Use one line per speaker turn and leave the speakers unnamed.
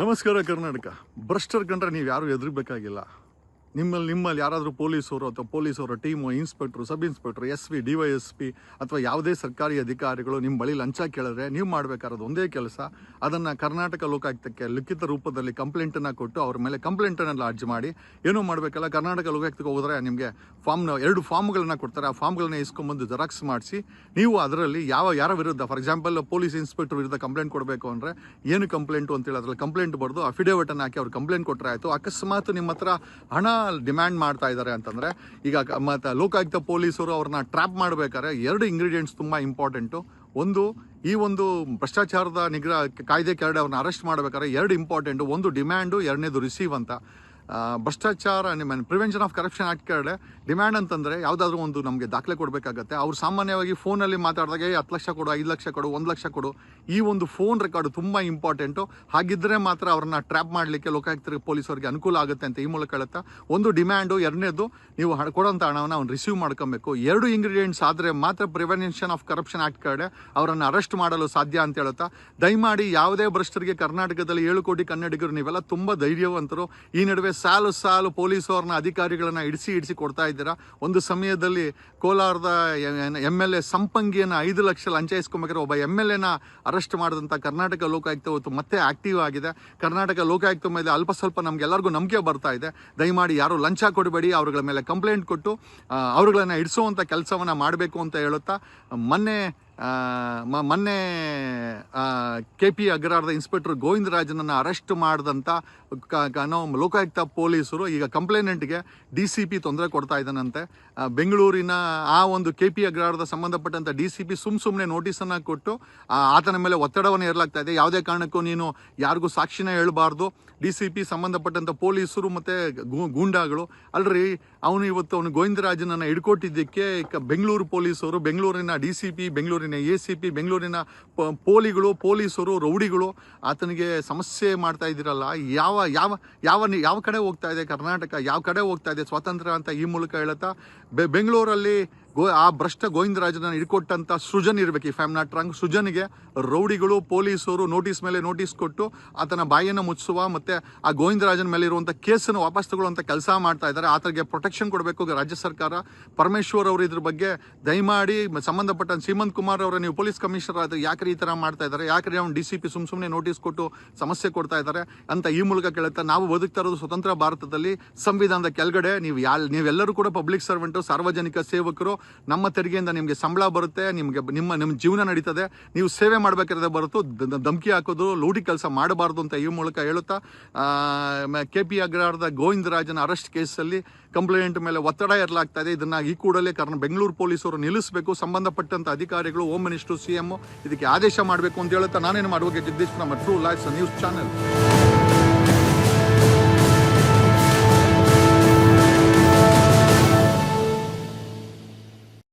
ನಮಸ್ಕಾರ ಕರ್ನಾಟಕ. ಭ್ರಷ್ಟರು ಕಂಡ್ರೆ ನೀವು ಯಾರು ಹೆದರ್ಬೇಕಾಗಿಲ್ಲ. ನಿಮ್ಮಲ್ಲಿ ಯಾರಾದರೂ ಪೊಲೀಸರು ಅಥವಾ ಪೊಲೀಸವರ ಟೀಮು, ಇನ್ಸ್ಪೆಕ್ಟ್ರು, ಸಬ್ ಇನ್ಸ್ಪೆಕ್ಟ್ರು, SP, DYSP ಅಥವಾ ಯಾವುದೇ ಸರ್ಕಾರಿ ಅಧಿಕಾರಿಗಳು ನಿಮ್ಮ ಬಳಿ ಲಂಚ ಕೇಳಿದ್ರೆ ನೀವು ಮಾಡಬೇಕಾಗಿರೋದು ಒಂದೇ ಕೆಲಸ, ಅದನ್ನು ಕರ್ನಾಟಕ ಲೋಕಾಯುಕ್ತಕ್ಕೆ ಲಿಖಿತ ರೂಪದಲ್ಲಿ ಕಂಪ್ಲೇಂಟನ್ನು ಕೊಟ್ಟು ಅವ್ರ ಮೇಲೆ ಕಂಪ್ಲೇಂಟನ್ನು ಲಾಡ್ಜ್ ಮಾಡಿ ಏನೂ ಮಾಡಬೇಕಲ್ಲ. ಕರ್ನಾಟಕ ಲೋಕಾಯುಕ್ತಕ್ಕೆ ಹೋದರೆ ನಿಮಗೆ ಎರಡು ಫಾರ್ಮ್ಗಳನ್ನ ಕೊಡ್ತಾರೆ. ಆ ಫಾರ್ಮ್ಗಳನ್ನ ಇಸ್ಕೊಂಬಂದು ಜೆರಾಕ್ಸ್ ಮಾಡಿಸಿ ನೀವು ಅದರಲ್ಲಿ ಯಾರ ವಿರುದ್ಧ, ಫಾರ್ ಎಕ್ಸಾಂಪಲ್ ಪೊಲೀಸ್ ಇನ್ಸ್ಪೆಕ್ಟರ್ ವಿರುದ್ಧ ಕಂಪ್ಲೇಂಟ್ ಕೊಡಬೇಕು ಅಂದರೆ ಏನು ಕಂಪ್ಲೇಂಟು ಅಂತೇಳಿ ಅದರಲ್ಲಿ ಕಂಪ್ಲೇಂಟ್ ಬರೆದು ಅಫಿಡೇವಿಟನ್ನು ಹಾಕಿ ಅವ್ರು ಕಂಪ್ಲೇಂಟ್ ಕೊಟ್ಟರೆ ಆಯಿತು. ಅಕಸ್ಮಾತ್ ನಿಮ್ಮ ಹತ್ರ ಹಣ ಡಿಮ್ಯಾಂಡ್ ಮಾಡ್ತಾ ಇದ್ದಾರೆ ಅಂತಂದರೆ, ಈಗ ಮತ್ತು ಲೋಕಾಯುಕ್ತ ಪೊಲೀಸರು ಅವ್ರನ್ನ ಟ್ರ್ಯಾಪ್ ಮಾಡಬೇಕಾದ್ರೆ 2 ಇಂಗ್ರೀಡಿಯೆಂಟ್ಸ್ ತುಂಬ ಇಂಪಾರ್ಟೆಂಟು. ಈ ಒಂದು ಭ್ರಷ್ಟಾಚಾರದ ನಿಗ್ರಹ ಕಾಯ್ದೆ ಕೆಳಗಡೆ ಅವ್ರನ್ನ ಅರೆಸ್ಟ್ ಮಾಡಬೇಕಾದ್ರೆ 2 ಇಂಪಾರ್ಟೆಂಟು. ಒಂದು ಡಿಮ್ಯಾಂಡು, ಎರಡನೇದು ರಿಸೀವ್ ಅಂತ. ಭ್ರಷ್ಟಾಚಾರ ಪ್ರಿವೆನ್ಷನ್ ಆಫ್ ಕರಪ್ಷನ್ ಆಕ್ಟ್ ಕೆಳಗಡೆ ಡಿಮ್ಯಾಂಡ್ ಅಂತಂದರೆ ಯಾವುದಾದ್ರೂ ಒಂದು ನಮಗೆ ದಾಖಲೆ ಕೊಡಬೇಕಾಗತ್ತೆ. ಅವ್ರು ಸಾಮಾನ್ಯವಾಗಿ ಫೋನಲ್ಲಿ ಮಾತಾಡಿದಾಗ 10 ಲಕ್ಷ ಕೊಡು, 5 ಲಕ್ಷ ಕೊಡು, 1 ಲಕ್ಷ ಕೊಡು, ಈ ಒಂದು ಫೋನ್ ರೆಕಾರ್ಡು ತುಂಬ ಇಂಪಾರ್ಟೆಂಟು. ಹಾಗಿದ್ದರೆ ಮಾತ್ರ ಅವ್ರನ್ನ ಟ್ರ್ಯಾಪ್ ಮಾಡಲಿಕ್ಕೆ ಲೋಕಾಯುಕ್ತ ಪೊಲೀಸರಿಗೆ ಅನುಕೂಲ ಆಗುತ್ತೆ ಅಂತ ಈ ಮೂಲಕ ಹೇಳುತ್ತಾ, ಒಂದು ಡಿಮ್ಯಾಂಡು, ಎರಡನೇದು ನೀವು ಕೊಡೋಂಥ ಹಣವನ್ನು ಅವ್ನು ರಿಸೀವ್ ಮಾಡ್ಕೊಬೇಕು. 2 ಇಂಗ್ರೀಡಿಯೆಂಟ್ಸ್ ಆದರೆ ಮಾತ್ರ ಪ್ರಿವೆನ್ಷನ್ ಆಫ್ ಕರಪ್ಷನ್ ಆಕ್ಟ್ ಕೆಳಗಡೆ ಅವರನ್ನು ಅರೆಸ್ಟ್ ಮಾಡಲು ಸಾಧ್ಯ ಅಂತ ಹೇಳುತ್ತಾ, ದಯಮಾಡಿ ಯಾವುದೇ ಭ್ರಷ್ಟರಿಗೆ ಕರ್ನಾಟಕದಲ್ಲಿ 7 ಕೋಟಿ ಕನ್ನಡಿಗರು ನೀವೆಲ್ಲ ತುಂಬ ಧೈರ್ಯವಂತರು. ಈ ನಡುವೆ ಸಾಲು ಪೊಲೀಸವ್ರನ್ನ ಅಧಿಕಾರಿಗಳನ್ನ ಇಡಿಸಿ ಕೊಡ್ತಾ ಇದ್ದೀರಾ. ಒಂದು ಸಮಯದಲ್ಲಿ ಕೋಲಾರದ MLA ಸಂಪಂಗಿಯನ್ನು 5 ಲಕ್ಷ ಲಂಚ ಇಸ್ಕೊಬೇಕಾದ್ರೆ ಒಬ್ಬ MLAನ ಅರೆಸ್ಟ್ ಮಾಡಿದಂಥ ಕರ್ನಾಟಕ ಲೋಕಾಯುಕ್ತ ಇವತ್ತು ಮತ್ತೆ ಆಕ್ಟಿವ್ ಆಗಿದೆ. ಕರ್ನಾಟಕ ಲೋಕಾಯುಕ್ತ ಮೇಲೆ ಅಲ್ಪ ಸ್ವಲ್ಪ ನಮಗೆಲ್ಲರಿಗೂ ನಂಬಿಕೆ ಬರ್ತಾ ಇದೆ. ದಯಮಾಡಿ ಯಾರು ಲಂಚ ಕೊಡಬೇಡಿ, ಅವ್ರಗಳ ಮೇಲೆ ಕಂಪ್ಲೇಂಟ್ ಕೊಟ್ಟು ಅವ್ರುಗಳನ್ನ ಇಡಿಸುವಂಥ ಕೆಲಸವನ್ನು ಮಾಡಬೇಕು ಅಂತ ಹೇಳುತ್ತಾ, ಮೊನ್ನೆ KP ಅಗ್ರಹಾರದ ಇನ್ಸ್ಪೆಕ್ಟರ್ ಗೋವಿಂದರಾಜನನ್ನು ಅರೆಸ್ಟ್ ಮಾಡಿದಂಥ ಲೋಕಾಯುಕ್ತ ಪೊಲೀಸರು ಈಗ ಕಂಪ್ಲೇನೆಂಟ್ಗೆ DCP ತೊಂದರೆ ಕೊಡ್ತಾ ಇದ್ದಾನಂತೆ. ಬೆಂಗಳೂರಿನ ಆ ಒಂದು KP ಅಗ್ರಹಾರದ ಸಂಬಂಧಪಟ್ಟಂಥ DCP ಸುಮ್ಮನೆ ನೋಟಿಸನ್ನು ಕೊಟ್ಟು ಆತನ ಮೇಲೆ ಒತ್ತಡವನ್ನು ಹೇರಲಾಗ್ತಾ ಇದೆ. ಯಾವುದೇ ಕಾರಣಕ್ಕೂ ನೀನು ಯಾರಿಗೂ ಸಾಕ್ಷಿನ ಹೇಳಬಾರ್ದು. DCP ಸಂಬಂಧಪಟ್ಟಂಥ ಪೊಲೀಸರು ಮತ್ತು ಗೂಂಡಾಗಳು ಅಲ್ರಿ, ಅವನು ಗೋವಿಂದರಾಜನನ್ನು ಹಿಡ್ಕೊಟ್ಟಿದ್ದಕ್ಕೆ ಬೆಂಗಳೂರು ಪೊಲೀಸರು, ಬೆಂಗಳೂರಿನ DCP, ಬೆಂಗಳೂರಿನ ACP, ಬೆಂಗಳೂರಿನ ಪೊಲೀಸರು, ರೌಡಿಗಳು ಆತನಿಗೆ ಸಮಸ್ಯೆ ಮಾಡ್ತಾ ಇದ್ದೀರಲ್ಲ. ಯಾವ ಕಡೆ ಹೋಗ್ತಾ ಇದೆ ಕರ್ನಾಟಕ, ಯಾವ ಕಡೆ ಹೋಗ್ತಾ ಇದೆ ಸ್ವಾತಂತ್ರ್ಯ ಅಂತ ಈ ಮೂಲಕ ಹೇಳುತ್ತಾ, ಬೆಂಗಳೂರಲ್ಲಿ ಆ ಭ್ರಷ್ಟ ಗೋವಿಂದರಾಜನನ್ನು ಹಿಡ್ಕೊಟ್ಟಂಥ ಸೃಜನ್ ಇರಬೇಕು. If I am not wrong, ಸೃಜನ್ಗೆ ರೌಡಿಗಳು, ಪೊಲೀಸರು ನೋಟಿಸ್ ಮೇಲೆ ನೋಟಿಸ್ ಕೊಟ್ಟು ಆತನ ಬಾಯನ್ನು ಮುಚ್ಚಿಸುವ ಮತ್ತು ಆ ಗೋವಿಂದರಾಜನ ಮೇಲೆ ಇರುವಂಥ ಕೇಸನ್ನು ವಾಪಸ್ ತಗೊಳ್ಳುವಂಥ ಕೆಲಸ ಮಾಡ್ತಾ ಇದ್ದಾರೆ. ಆತನಿಗೆ ಪ್ರೊಟೆಕ್ಷನ್ ಕೊಡಬೇಕು ರಾಜ್ಯ ಸರ್ಕಾರ. ಪರಮೇಶ್ವರ್ ಅವರು ಇದ್ರ ಬಗ್ಗೆ ದಯಮಾಡಿ ಸಂಬಂಧಪಟ್ಟ ಸೀಮಂತ್ ಕುಮಾರ್ ಅವರ ನೀವು ಪೊಲೀಸ್ ಕಮಿಷನರ್ ಆದರೆ ಯಾಕ್ರಿ ಈ ಥರ ಮಾಡ್ತಾ ಇದ್ದಾರೆ, ಯಾಕ್ರಿ ಅವ್ನು DCP ಸುಮ್ಮನೆ ನೋಟಿಸ್ ಕೊಟ್ಟು ಸಮಸ್ಯೆ ಕೊಡ್ತಾ ಇದ್ದಾರೆ ಅಂತ ಈ ಮೂಲಕ ಕೇಳುತ್ತಾ, ನಾವು ಬದುಕ್ತಾ ಇರೋದು ಸ್ವತಂತ್ರ ಭಾರತದಲ್ಲಿ, ಸಂವಿಧಾನದ ಕೆಳಗಡೆ. ನೀವೆಲ್ಲರೂ ಕೂಡ ಪಬ್ಲಿಕ್ ಸರ್ವೆಂಟು, ಸಾರ್ವಜನಿಕ ಸೇವಕರು. ನಮ್ಮ ತೆರಿಗೆಯಿಂದ ನಿಮಗೆ ಸಂಬಳ ಬರುತ್ತೆ, ನಿಮ್ಮ ಜೀವನ ನಡೀತದೆ. ನೀವು ಸೇವೆ ಮಾಡಬೇಕಾದ್ರೆ ಬರುತ್ತೋ ಧಮಕಿ ಹಾಕೋದು, ಲೂಟಿ ಕೆಲಸ ಮಾಡಬಾರ್ದು ಅಂತ ಈ ಮೂಲಕ ಹೇಳುತ್ತಾ, KP ಅಗ್ರಹಾರದ ಗೋವಿಂದರಾಜನ ಅರೆಸ್ಟ್ ಕೇಸಲ್ಲಿ ಕಂಪ್ಲೇಂಟ್ ಮೇಲೆ ಒತ್ತಡ ಏರಲಾಗ್ತಾ ಇದೆ. ಇದನ್ನು ಈ ಕೂಡಲೇ ಬೆಂಗಳೂರು ಪೊಲೀಸರು ನಿಲ್ಲಿಸಬೇಕು. ಸಂಬಂಧಪಟ್ಟಂಥ ಅಧಿಕಾರಿಗಳು, ಹೋಮ್ ಮಿನಿಸ್ಟರ್, CM ಇದಕ್ಕೆ ಆದೇಶ ಮಾಡಬೇಕು ಅಂತ ಹೇಳುತ್ತಾ, ನಾನೇನು ಮಾಡುವಾಗ ಜಗದೀಶ್ ನಮ್ಮ ಟ್ರೂ ಲೈಫ್ಸ್ ನ್ಯೂಸ್ ಚಾನೆಲ್.